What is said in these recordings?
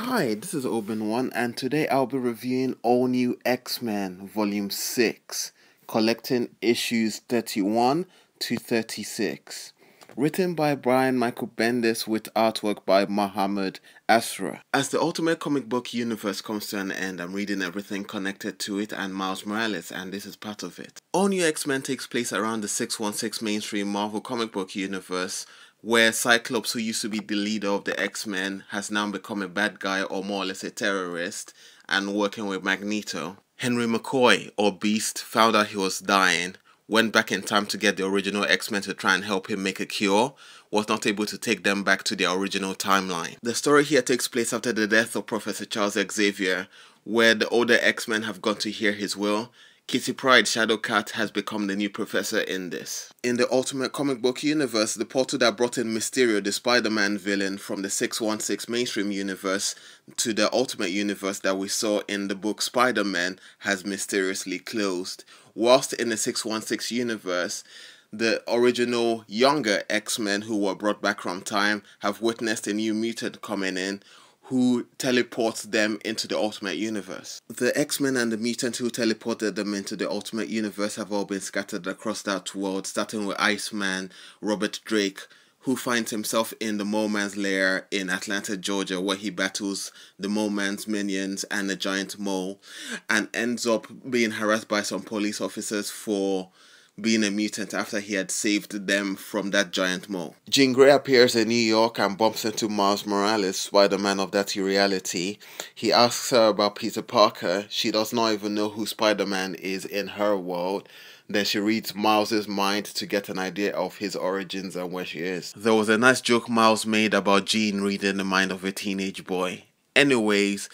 Hi, this is Oben1, and today I'll be reviewing All New X-Men Volume 6, collecting issues 31 to 36. Written by Brian Michael Bendis with artwork by Mohammed Asra. As the Ultimate Comic Book universe comes to an end, I'm reading everything connected to it and Miles Morales, and this is part of it. All New X-Men takes place around the 616 mainstream Marvel comic book universe, where Cyclops, who used to be the leader of the X-Men, has now become a bad guy or more or less a terrorist and working with Magneto. Henry McCoy, or Beast, found out he was dying, went back in time to get the original X-Men to try and help him make a cure, was not able to take them back to their original timeline. The story here takes place after the death of Professor Charles Xavier, where the older X-Men have gone to hear his will. Kitty Pryde, Shadowcat, has become the new professor in this. In the Ultimate Comic Book universe, the portal that brought in Mysterio, the Spider-Man villain from the 616 mainstream universe, to the Ultimate universe that we saw in the book Spider-Man has mysteriously closed. Whilst in the 616 universe, the original younger X-Men who were brought back from time have witnessed a new mutant coming in, who teleports them into the Ultimate Universe. The X-Men and the mutant who teleported them into the Ultimate Universe have all been scattered across that world, starting with Iceman, Robert Drake, who finds himself in the Mole Man's lair in Atlanta, Georgia, where he battles the Mole Man's minions and the giant mole, and ends up being harassed by some police officers for being a mutant after he had saved them from that giant mole. Jean Grey appears in New York and bumps into Miles Morales, Spider-Man of that reality. He asks her about Peter Parker. She does not even know who Spider-Man is in her world. Then she reads Miles's mind to get an idea of his origins and where she is. There was a nice joke Miles made about Jean reading the mind of a teenage boy. Anyways,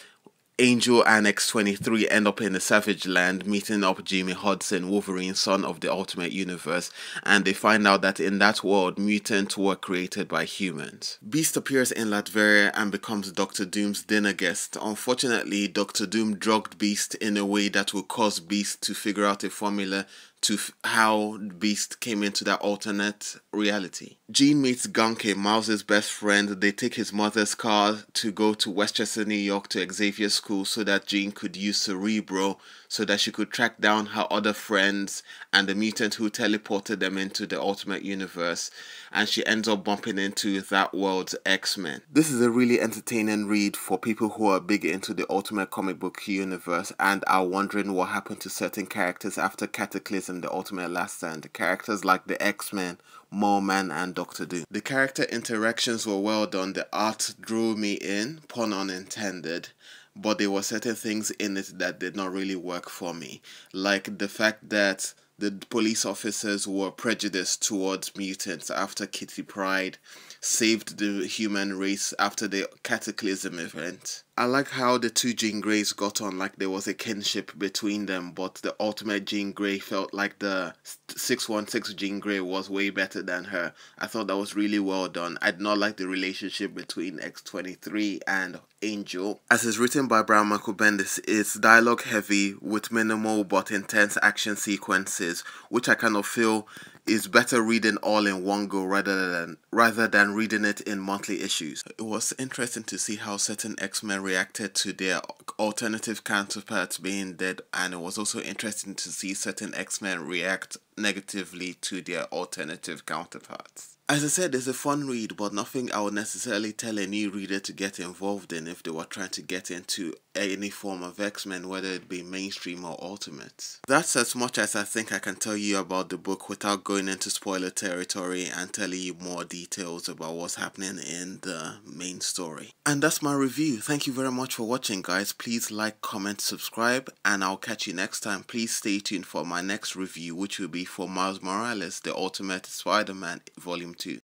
Angel and X-23 end up in the Savage Land, meeting up Jimmy Hudson, Wolverine's son of the Ultimate Universe, and they find out that in that world, mutants were created by humans. Beast appears in Latveria and becomes Dr. Doom's dinner guest. Unfortunately, Dr. Doom drugged Beast in a way that will cause Beast to figure out a formula to how Beast came into that alternate reality. Jean meets Ganke, Miles' best friend. They take his mother's car to go to Westchester, New York to Xavier's school so that Jean could use Cerebro so that she could track down her other friends and the mutant who teleported them into the Ultimate Universe, and she ends up bumping into that world's X-Men. This is a really entertaining read for people who are big into the Ultimate Comic Book universe and are wondering what happened to certain characters after Cataclysm, the Ultimate Last Stand. Characters like the X-Men, Mole Man, and Dr. Doom. The character interactions were well done. The art drew me in, pun unintended, but there were certain things in it that did not really work for me, like the fact that the police officers were prejudiced towards mutants after Kitty Pryde saved the human race after the Cataclysm event. I like how the two Jean Greys got on, like there was a kinship between them, but the Ultimate Jean Grey felt like the 616 Jean Grey was way better than her. I thought that was really well done. I did not like the relationship between X-23 and Angel. As is written by Brian Michael Bendis, it's dialogue heavy with minimal but intense action sequences, which I kind of feel is better reading all in one go rather than reading it in monthly issues. It was interesting to see how certain X-Men reacted to their alternative counterparts being dead, and it was also interesting to see certain X-Men react negatively to their alternative counterparts. As I said, it's a fun read, but nothing I would necessarily tell a new reader to get involved in if they were trying to get into any form of X-Men, whether it be mainstream or Ultimate. That's as much as I think I can tell you about the book without going into spoiler territory and telling you more details about what's happening in the main story. And that's my review. Thank you very much for watching, guys. Please like, comment, subscribe, and I'll catch you next time. Please stay tuned for my next review, which will be for Miles Morales, the Ultimate Spider-Man Volume 2.